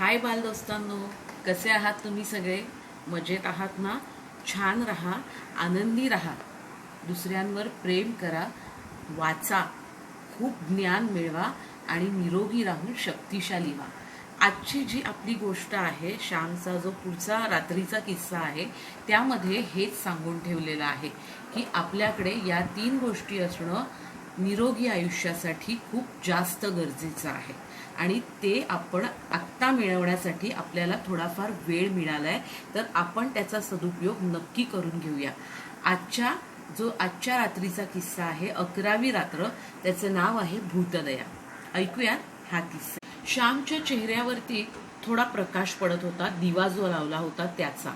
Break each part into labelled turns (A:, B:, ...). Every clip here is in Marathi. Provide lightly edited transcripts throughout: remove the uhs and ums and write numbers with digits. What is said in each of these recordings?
A: हाय बालदोस्तांनो, कसे आहात तुम्ही सगळे? मजेत आहात ना? छान रहा, आनंदी रहा, दुसऱ्यांवर प्रेम करा, वाचा, खूप ज्ञान मिळवा आणि निरोगी राहून शक्तिशाली व्हा. आजची जी आपली गोष्ट आहे, श्यामचा जो पुढचा रात्रीचा किस्सा आहे, त्यामध्ये हेच सांगून ठेवलेलं आहे की आपल्याकडे या 3 गोष्टी असणं निरोगी आयुष्यासाठी खूप जास्त गरजेचं आहे आणि ते आपण आत्ता मिळवण्यासाठी आपल्याला थोडाफार वेळ मिळालाय, तर आपण त्याचा सदुपयोग नक्की करून घेऊया. आजच्या रात्रीचा किस्सा आहे 11वी रात्र. त्याचं नाव आहे भूतदया. ऐकूया हा किस्सा. श्यामच्या चेहऱ्यावरती थोडा प्रकाश पडत होता. दिवा जो लावला होता त्याचा.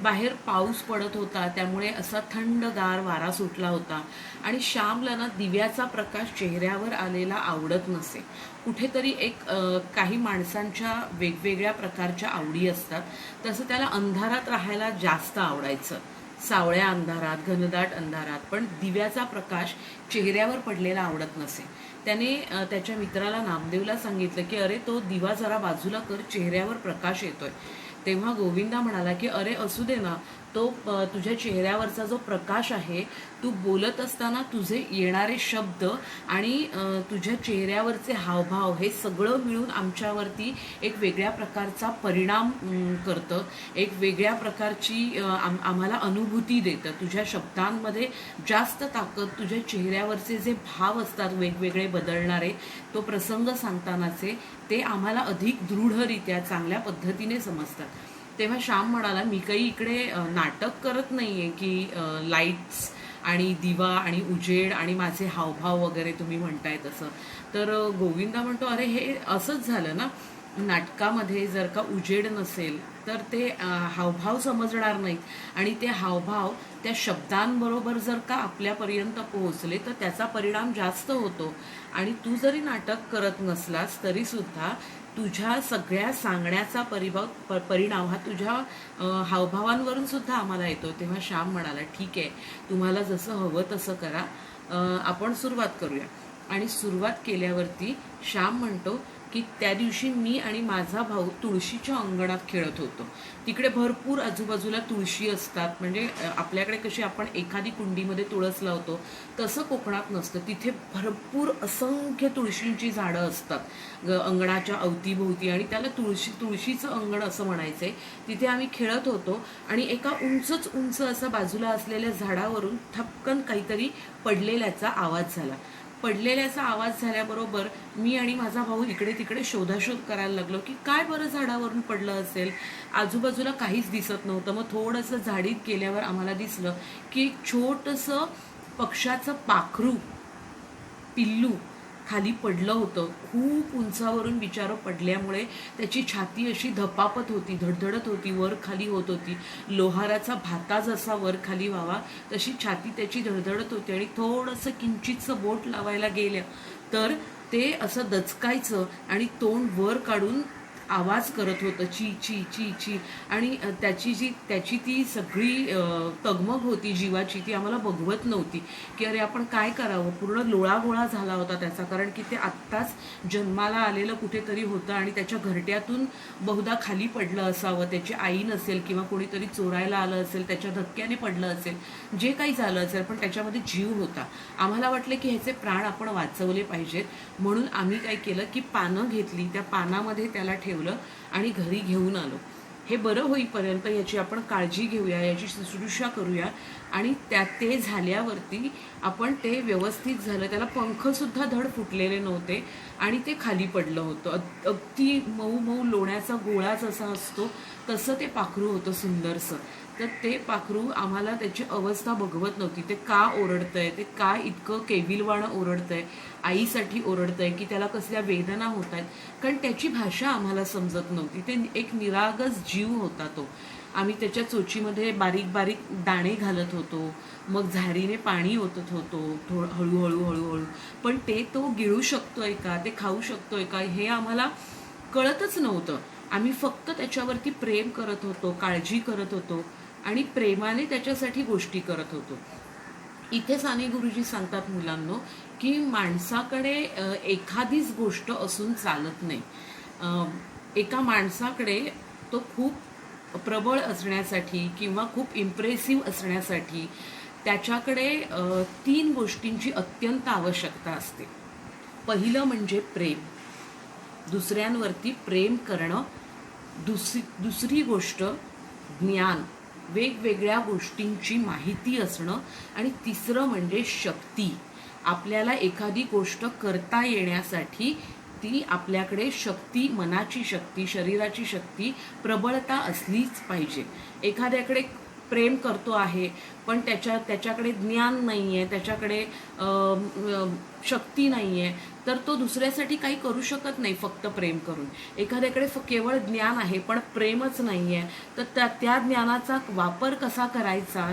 A: बाहेर पाऊस पडत होता, त्यामुळे असा थंडगार वारा सुटला होता आणि श्यामला ना दिव्याचा प्रकाश चेहऱ्यावर आलेला आवडत नसे. कुठेतरी काही माणसांच्या वेगवेगळ्या प्रकारच्या आवडी असतात, तसं त्याला अंधारात राहायला जास्त आवडायचं, सावळ्या अंधारात, घनदाट अंधारात. पण दिव्याचा प्रकाश चेहऱ्यावर पडलेला आवडत नसे. त्याने त्याच्या मित्राला नामदेवला सांगितलं की अरे तो दिवा जरा बाजूला कर, चेहऱ्यावर प्रकाश येतोय. तेव्हा गोविंदा म्हणाला की अरे असू दे ना, तो तुझ्या चेहऱ्यावरचा जो प्रकाश आहे, तू बोलत असताना तुझे येणारे शब्द आणि तुझ्या चेहऱ्यावरचे हावभाव हे सगळं मिळून आमच्यावरती एक वेगळ्या प्रकारचा परिणाम करतं, एक वेगळ्या प्रकारची आम्हाला अनुभूती देतं. तुझ्या शब्दांमध्ये जास्त ताकद, तुझ्या चेहऱ्यावरचे जे भाव असतात वेगवेगळे बदलणारे, तो प्रसंग सांगतानाचे, ते आम्हाला अधिक दृढरित्या चांगल्या पद्धतीने समजतात. तेव्हा श्याम म्हणाला मी काही इकडे नाटक करत नाहीये की लाईट्स आणि दिवा आणि उजेड आणि माझे हावभाव वगैरे तुम्ही म्हणताय तसं. तर गोविंदा म्हणतो अरे हे असंच झालं ना, नाटकामध्ये जर का उजेड नसेल तर ते हावभाव समजणार नाहीत आणि ते हावभाव त्या शब्दांबरोबर जर का आपल्यापर्यंत पोहोचले तर त्याचा परिणाम जास्त होतो. आणि तू जरी नाटक करत नसलास तरी सुद्धा तुझ्या सगळ्या सांगण्याचा परिणाम हा तुझ्या हावभावांवरून सुद्धा आम्हाला येतो. तेव्हा श्याम म्हणाला ठीक आहे, तुम्हाला जसं हवं तसं करा, आपण सुरुवात करूया. आणि सुरुवात केल्यावरती श्याम म्हणतो की त्या दिवशी मी आणि माझा भाऊ तुळशीच्या अंगणात खेळत होतो. तिकडे भरपूर आजूबाजूला तुळशी असतात, म्हणजे आपल्याकडे कशी आपण एखादी कुंडीमध्ये तुळस लावतो तसं कोकणात नसतं. तिथे भरपूर असंख्य तुळशींची झाडं असतात अंगणाच्या अवतीभोवती आणि त्याला तुळशीचं अंगण असं म्हणायचंय. तिथे आम्ही खेळत होतो आणि एका उंच असा बाजूला असलेल्या झाडावरून ठपकन काहीतरी पडलेल्याचा आवाज झाला. पडलेल्याचा आवाज झाल्याबरोबर मी आणि माझा भाऊ इकडे तिकडे शोधाशोध करायला लागलो की काय बरं झाडावरून पडलं असेल. आजूबाजूला काहीच दिसत नव्हतं. मग थोडंसं झाडीत गेल्यावर आम्हाला दिसलं की एक छोटंसं पक्ष्याचं पाखरू, पिल्लू खाली पडलं होतं. खूप उंचावरून बिचारं पडल्यामुळे त्याची छाती अशी धपापत होती, धडधडत होती, वर खाली होत होती. लोहाराचा भाता जसा वर खाली व्हावा तशी छाती त्याची धडधडत होती आणि थोडंसं किंचितचं बोट लावायला गेलं तर ते असं दचकायचं आणि तोंड वर काढून आवाज करत होतं, ची ची ची ची. आणि त्याची ती सगळी तगमग होती जीवाची, ती आम्हाला बघवत नव्हती की अरे आपण काय करावं. पूर्ण लोळागोळा झाला होता त्याचा, कारण की ते आत्ताच जन्माला आलेलं कुठेतरी होतं आणि त्याच्या घरट्यातून बहुधा खाली पडलं असावं. त्याची आई नसेल किंवा कोणीतरी चोरायला आलं असेल, त्याच्या धक्क्याने पडलं असेल, जे काही झालं असेल, पण त्याच्यामध्ये जीव होता. आम्हाला वाटलं की ह्याचे प्राण आपण वाचवले पाहिजेत, म्हणून आम्ही काय केलं की पानं घेतली, त्या पानामध्ये त्याला ठेवलं आणि घरी घेऊन आलो. हे बरं होईपर्यंत याची आपण काळजी घेऊया, याची शुश्रूषा करूया. आणि ते झाल्यावरती आपण ते व्यवस्थित झालं. त्याला पंखसुद्धा धड फुटलेले नव्हते आणि ते खाली पडलं होतं. अगदी मऊ मऊ लोण्याचा गोळा जसा असतो तसं ते पाखरू होतं, सुंदरसं. तर ते पाखरू आम्हाला त्याची अवस्था बघवत नव्हती. ते का ओरडतंय, ते का इतकं केविलवाणं ओरडतंय, आईसाठी ओरडतंय की त्याला कसल्या वेदना होत आहेत, कारण त्याची भाषा आम्हाला समजत नव्हती. ते एक निरागस जीव होता तो. आम्ही त्याच्या चोचीमध्ये बारीक बारीक दाणे घालत होतो, मग झारीने पाणी ओतत होतो हळूहळू. पण तो गिळू शकतोय का, ते खाऊ शकतोय का, हे आम्हाला कळतच नव्हतं. आम्ही फक्त त्याच्यावरती प्रेम करत होतो, काळजी करत होतो आणि प्रेमाने त्याच्यासाठी गोष्टी करत होतो. इथे साने गुरुजी सांगतात मुलांनो की माणसाकडे एखादीच गोष्ट असून चालत नाही. एका माणसाकडे तो खूप प्रबळ असण्यासाठी किंवा खूप इम्प्रेसिव्ह असण्यासाठी त्याच्याकडे 3 गोष्टींची अत्यंत आवश्यकता असते. पहिलं म्हणजे प्रेम, दुसऱ्यांवरती प्रेम करणं. दुसरी गोष्ट ज्ञान, वेगवेगळ्या गोष्टींची माहिती असणं. आणि तिसरं म्हणजे शक्ती. आपल्याला एखादी गोष्ट करता येण्यासाठी ती आपल्याकडे शक्ती, मनाची शक्ती, शरीराची शक्ती, प्रबळता असलीच पाहिजे. एखाद्याकडे प्रेम करतो आहे पण त्याच्याकडे ज्ञान नाही आहे, त्याच्याकडे शक्ती नाही आहे, तर तो दुसऱ्यासाठी काही करू शकत नाही फक्त प्रेम करून. एखाद्याकडे केवळ ज्ञान आहे पण प्रेमच नाही आहे, तर त्या ज्ञानाचा वापर कसा करायचा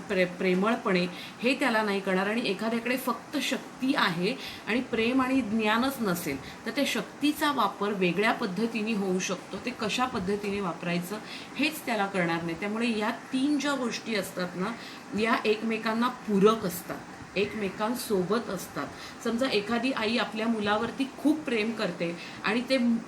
A: प्रेमळपणे हे त्याला नाही कळणार. आणि एखाद्याकडे फक्त शक्ती आहे आणि प्रेम आणि ज्ञानच नसेल तर त्या शक्तीचा वापर वेगळ्या पद्धतीने होऊ शकतो. ते कशा पद्धतीने वापरायचं हेच त्याला कळणार नाही. त्यामुळे या 3 ज्या गोष्टी असतात ना, या एकमेकांना पूरक असतात, एकमेकांसोबत असतात. समजा एखादी आई आपल्या मुलावरती खूप प्रेम करते आणि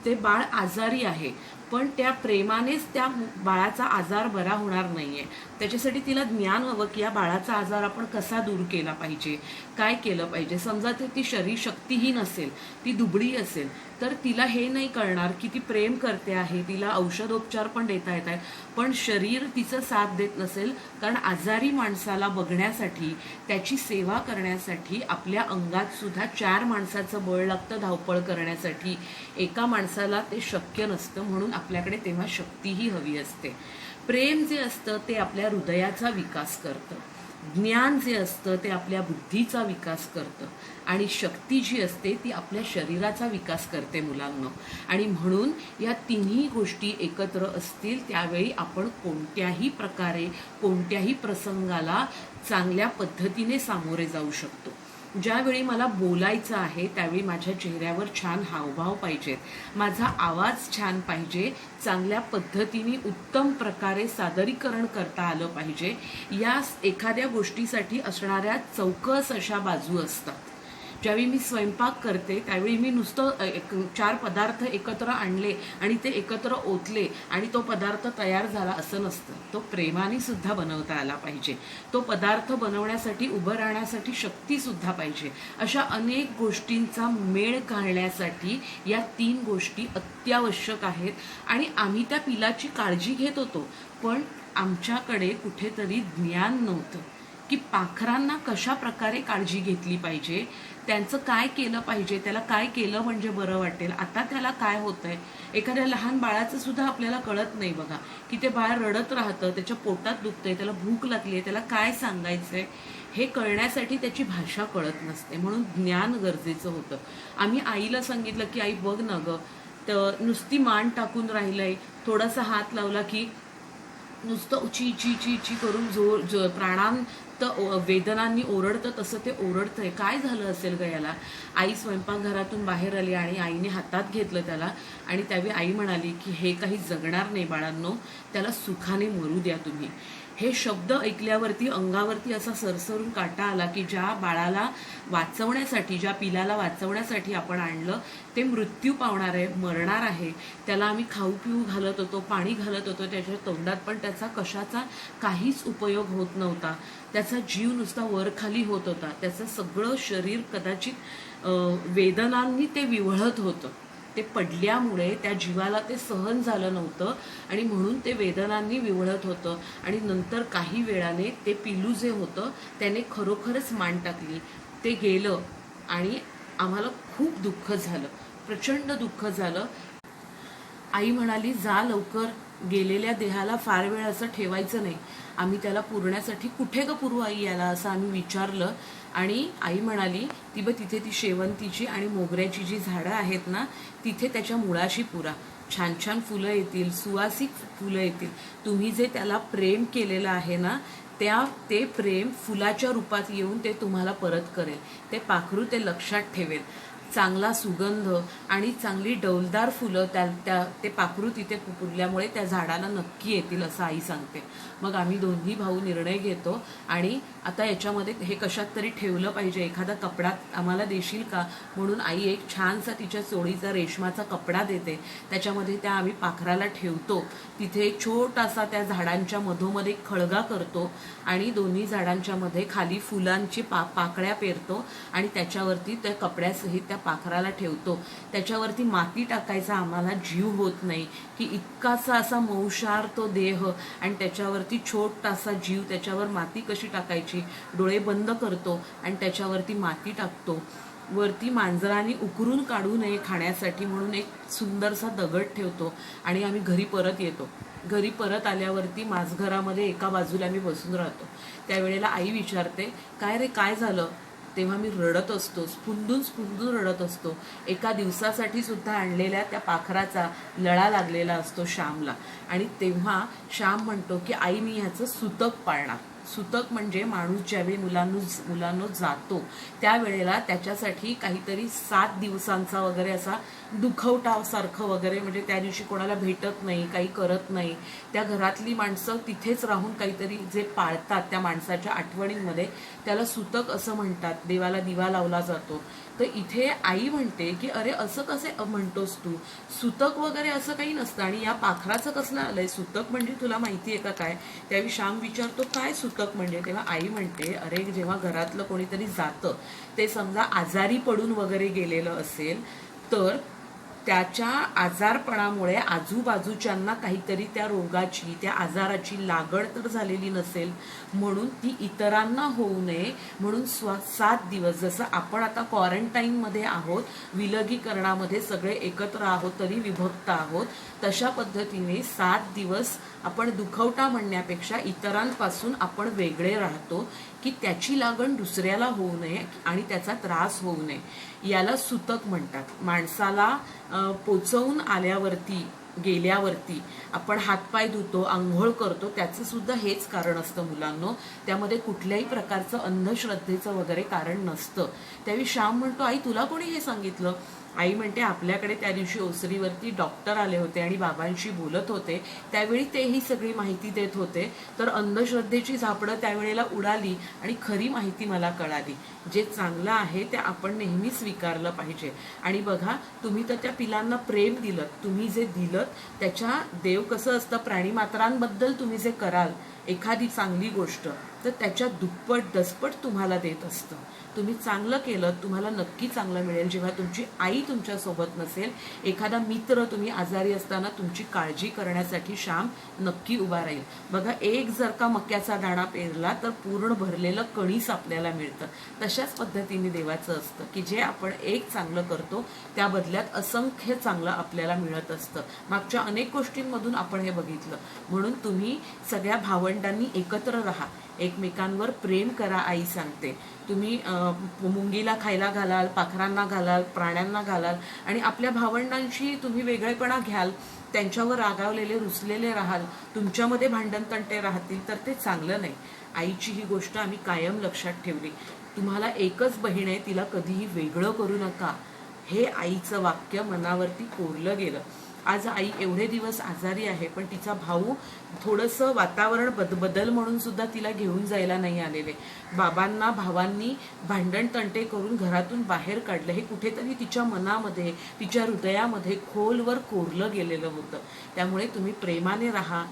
A: ते बाळ आजारी आहे, पण त्या प्रेमानेच त्या बाळाचा आजार बरा होणार नाहीये. त्याच्यासाठी तिला ज्ञान हवं की या बाळाचा आजार आपण कसा दूर केला पाहिजे, काय केलं पाहिजे. समजा ती शरीर शक्तीही नसेल, ती दुबळी असेल, तर तिला हे नाही कळणार की ती प्रेम करते आहे, तिला औषधोपचार पण देता येत आहे, पण शरीर तिचं साथ देत नसेल. कारण आजारी माणसाला बघण्यासाठी, त्याची सेवा करण्यासाठी आपल्या अंगात सुद्धा 4 माणसाचं बळ लागतं धावपळ करण्यासाठी. एका माणसाला ते शक्य नसतं. म्हणून आपल्याकडे तेव्हा शक्तीही हवी असते. प्रेम जे असतं ते आपल्या हृदयाचा विकास करतं, ज्ञान जे असतं ते आपल्या बुद्धीचा विकास करतं, आणि शक्ती जी असते ती आपल्या शरीराचा विकास करते मुलांना. आणि म्हणून या तिन्ही गोष्टी एकत्र असतील त्यावेळी आपण कोणत्याही प्रकारे, कोणत्याही प्रसंगाला चांगल्या पद्धतीने सामोरे जाऊ शकतो. ज्यावेळी मला बोलायचं आहे त्यावेळी माझ्या चेहऱ्यावर छान हावभाव पाहिजेत, माझा आवाज छान पाहिजे, चांगल्या पद्धतीने उत्तम प्रकारे सादरीकरण करता आलं पाहिजे. या एखाद्या गोष्टीसाठी असणाऱ्या चौकस अशा बाजू असतात. ज्यावेळी मी स्वयंपाक करते त्यावेळी मी नुसतं 4 पदार्थ एकत्र आणले आणि ते एकत्र ओतले आणि तो पदार्थ तयार झाला असं नसतं. तो प्रेमाने सुद्धा बनवता आला पाहिजे. तो पदार्थ बनवण्यासाठी उभं राहण्यासाठी शक्तीसुद्धा पाहिजे. अशा अनेक गोष्टींचा मेळ घालण्यासाठी या 3 गोष्टी अत्यावश्यक आहेत. आणि आम्ही त्या पिलाची काळजी घेत होतो, पण आमच्याकडे कुठेतरी ज्ञान नव्हतं की पाखरांना कशा प्रकारे काळजी घेतली पाहिजे, त्यांचं काय केलं पाहिजे, त्याला काय केलं म्हणजे बरं वाटेल. आता त्याला काय होतंय, एखाद्या लहान बाळाचं सुद्धा आपल्याला कळत नाही बघा, की ते बाळ रडत राहतं, त्याच्या पोटात दुखतंय, त्याला भूक लागली आहे, त्याला काय सांगायचंय हे कळण्यासाठी त्याची भाषा कळत नसते. म्हणून ज्ञान गरजेचं होतं. आम्ही आईला सांगितलं की आई बघ ना गं, तर नुसती मान टाकून राहिलंय, थोडासा हात लावला की नुसतं ची ची ची ची करून प्राणांत वेदनांनी ओरडतं, तसं ते ओरडतंय. काय झालं असेल ग याला. आई स्वयंपाकघरातून बाहेर आली आणि आईने हातात घेतलं त्याला, आणि त्यावेळी आई म्हणाली की हे काही जगणार नाही बाळांनो, त्याला सुखाने मरू द्या तुम्ही. हे शब्द ऐकल्यावरती अंगावरती असा सरसरून काटा आला की ज्या बाळाला वाचवण्यासाठी, ज्या पिलाला वाचवण्यासाठी आपण आणलं ते मृत्यू पावणार आहे, मरणार आहे. त्याला आम्ही खाऊ पिऊ घालत होतो, पाणी घालत होतो त्याच्या तोंडात, पण त्याचा कशाचा काहीच उपयोग होत नव्हता. त्याचा जीव नुसता वरखाली होत होता. त्याचं सगळं शरीर कदाचित वेदनांनी ते विव्हळत होतं. ते पडल्यामुळे त्या जीवाला ते सहन झालं नव्हतं आणि म्हणून ते वेदनांनी विव्हळत होतं. आणि नंतर काही वेळाने ते पिलू जे होतं त्याने खरोखरच मान टाकली, ते गेलं आणि आम्हाला खूप दुःख झालं, प्रचंड दुःख झालं. आई म्हणाली जा लवकर, गेलेल्या देहाला फार वेळ असं ठेवायचं नाही. आम्ही त्याला पुरण्यासाठी कुठे ग पुरू आई याला, असं आम्ही विचारलं. आणि आई म्हणाली तिथे ती शेवंतीची आणि मोगऱ्याची जी झाडं आहेत ना तिथे त्याच्या मुळाशी पुरा, छान छान फुलं येतील, सुवासिक फुलं येतील. तुम्ही जे त्याला प्रेम केलेलं आहे ना ते प्रेम फुलाच्या रूपात येऊन ते तुम्हाला परत करेल. ते पाखरू ते लक्षात ठेवेल. चांगला सुगंध आणि चांगली डौलदार फुलं ते पाखरू तिथे फुलल्यामुळे त्या झाडाला नक्की येतील असं आई सांगते. मग आम्ही दोन्ही भाऊ निर्णय घेतो आणि आता याच्यामध्ये हे कशात तरी ठेवलं पाहिजे, एखादा कपडा आम्हाला देशील का म्हणून आई एक छानसा तिच्या चोळीचा रेशमाचा कपडा देते. त्याच्यामध्ये त्या आम्ही पाखराला ठेवतो. तिथे एक छोटासा त्या झाडांच्या मधोमध एक खळगा करतो आणि दोन्ही झाडांच्या मध्ये खाली फुलांची पाकळ्या पेरतो आणि त्याच्यावरती त्या कपड्यासहित त्या पाखराला ठेवतो. त्याच्यावरती माती टाकायचा आम्हाला जीव होत नाही की इतकासा असा मौशार तो देह आणि त्याच्यावरती छोटासा जीव, त्याच्यावर माती कशी टाकायची. डोळे बंद करतो आणि त्याच्यावरती माती टाकतो. वरती मांजरांनी उकरून काढू नये खाण्यासाठी म्हणून एक सुंदरसा दगड ठेवतो आणि आम्ही घरी परत येतो. घरी परत आल्यावरती माझघरामध्ये एका बाजूला आम्ही बसून राहतो. त्यावेळेला आई विचारते, काय रे काय झालं. तेव्हा मी रडत असतो, स्फुंदून रडत असतो. एका दिवसासाठी सुद्धा आणलेल्या त्या पाखराचा लळा लागलेला असतो श्यामला. आणि तेव्हा श्याम म्हणतो की आई मी ह्याचं सुतक पाळणार. सुतक म्हणजे माणूस ज्यावेळी मुलांनो जातो त्यावेळेला त्याच्यासाठी काहीतरी 7 दिवसांचा वगैरे असा दुखवटासारखं वगैरे, म्हणजे त्या दिवशी कोणाला भेटत नाही, काही करत नाही. त्या घरातली माणसं तिथेच राहून काहीतरी जे पाळतात त्या माणसाच्या आठवणींमध्ये, त्याला सुतक असं म्हणतात. देवाला दिवा लावला जातो. तर इथे आई म्हणते की अरे असं कसे म्हणतोस तू, सुतक वगैरे असं काही नसतं आणि या पाखराचं कसलं आलंय, सुतक म्हणजे तुला माहिती आहे का काय. त्यावेळी श्याम विचारतो काय सुतक म्हणजे. तेव्हा आई म्हणते अरे जेव्हा घरातलं कोणीतरी जातं, ते समजा आजारी पडून वगैरे गेलेलं असेल तर त्याच्या आजारपणामुळे आजूबाजूच्यांना काहीतरी त्या रोगाची त्या आजाराची लागण तर झालेली नसेल म्हणून ती इतरांना होऊ नये म्हणून 7 दिवस, जसं आपण आता क्वारंटाईनमध्ये आहोत, विलगीकरणामध्ये सगळे एकत्र आहोत तरी विभक्त आहोत, तशा पद्धतीने 7 दिवस आपण दुखवटा म्हणण्यापेक्षा इतरांपासून आपण वेगळे राहतो की त्याची लागण दुसऱ्याला होऊ नये आणि त्याचा त्रास होऊ नये. याला सुतक म्हणतात. माणसाला पोचवून आल्यावरती गेल्यावरती आपण हातपाय धुतो, आंघोळ करतो, त्याचं सुद्धा हेच कारण असतं मुलांनो. त्यामध्ये कुठल्याही प्रकारचं अंधश्रद्धेचं वगैरे कारण नसतं. त्यावेळी श्याम म्हणतो आई तुला कोणी हे सांगितलं. आई म्हणते आपल्याकडे त्या दिवशी ओसरीवरती डॉक्टर आले होते आणि बाबांशी बोलत होते, त्यावेळी ते ही सगळी माहिती देत होते. तर अंधश्रद्धेची झापडं त्यावेळेला उडाली आणि खरी माहिती मला कळाली. जे चांगलं आहे ते आपण नेहमी स्वीकारलं पाहिजे. आणि बघा तुम्ही तर त्या पिलांना प्रेम दिलं, तुम्ही जे दिलं त्याच्या देव कसं असतं, प्राणीमात्रांबद्दल तुम्ही जे कराल एखादी चांगली गोष्ट तर त्याच्या दुप्पट दसपट तुम्हाला देत असतं. तुम्ही चांगलं केलं तुम्हाला नक्की चांगलं मिळेल. जेव्हा तुमची आई तुमच्यासोबत नसेल, एखादा मित्र तुम्ही आजारी असताना तुमची काळजी करण्यासाठी श्याम नक्की उभा राहील. बघा एक जर का मक्याचा दाणा पेरला तर पूर्ण भरलेलं कणीस आपल्याला मिळतं. तशाच पद्धतीने देवाचं असतं की जे आपण एक चांगलं करतो त्या बदल्यात असंख्य चांगलं आपल्याला मिळत असतं. मागच्या अनेक गोष्टींमधून आपण हे बघितलं. म्हणून तुम्ही सगळ्या भावंडांनी एकत्र राहा, एकमेकांवर प्रेम करा. आई सांगते तुम्ही मुंगीला खायला घालाल, पाखरांना घालाल, प्राण्यांना घालाल आणि आपल्या भावंडांशी तुम्ही वेगळेपणा घ्याल, त्यांच्यावर रागावलेले रुसलेले राहाल, तुमच्यामध्ये भांडणतंटे राहतील तर ते चांगलं नाही. आईची ही गोष्ट आम्ही कायम लक्षात ठेवली. तुम्हाला एकच बहीण आहे, तिला कधीही वेगळं करू नका, हे आईचं वाक्य मनावरती कोरलं गेलं. आज आई एवढे दिवस आजारी आहे पण तिचा भाऊ थोडंसं वातावरण बदल म्हणून सुद्धा तिला घेऊन जायला नाही आलेले. बाबांना भावांनी भांडण तंटे करून घरातून बाहेर काढलं. हे कुठेतरी तिच्या मनामध्ये तिच्या हृदयामध्ये खोलवर कोरलं गेलेलं होतं. त्यामुळे तुम्ही प्रेमाने राहा,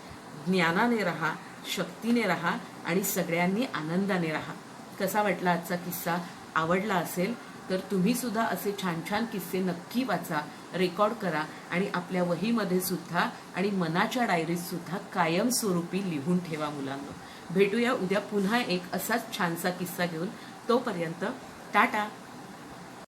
A: ज्ञानाने राहा, शक्तीने राहा आणि सगळ्यांनी आनंदाने राहा. कसा वाटला आजचा किस्सा? आवडला असेल तर तुम्ही सुद्धा असे छान छान किस्से नक्की वाचा, रेकॉर्ड करा आणि आपल्या वहीमध्ये सुद्धा आणि मनाच्या डायरीत सुद्धा कायमस्वरूपी लिहून ठेवा मुलांनो. भेटूया उद्या पुन्हा एक असाच छानसा किस्सा घेऊन. तोपर्यंत टाटा.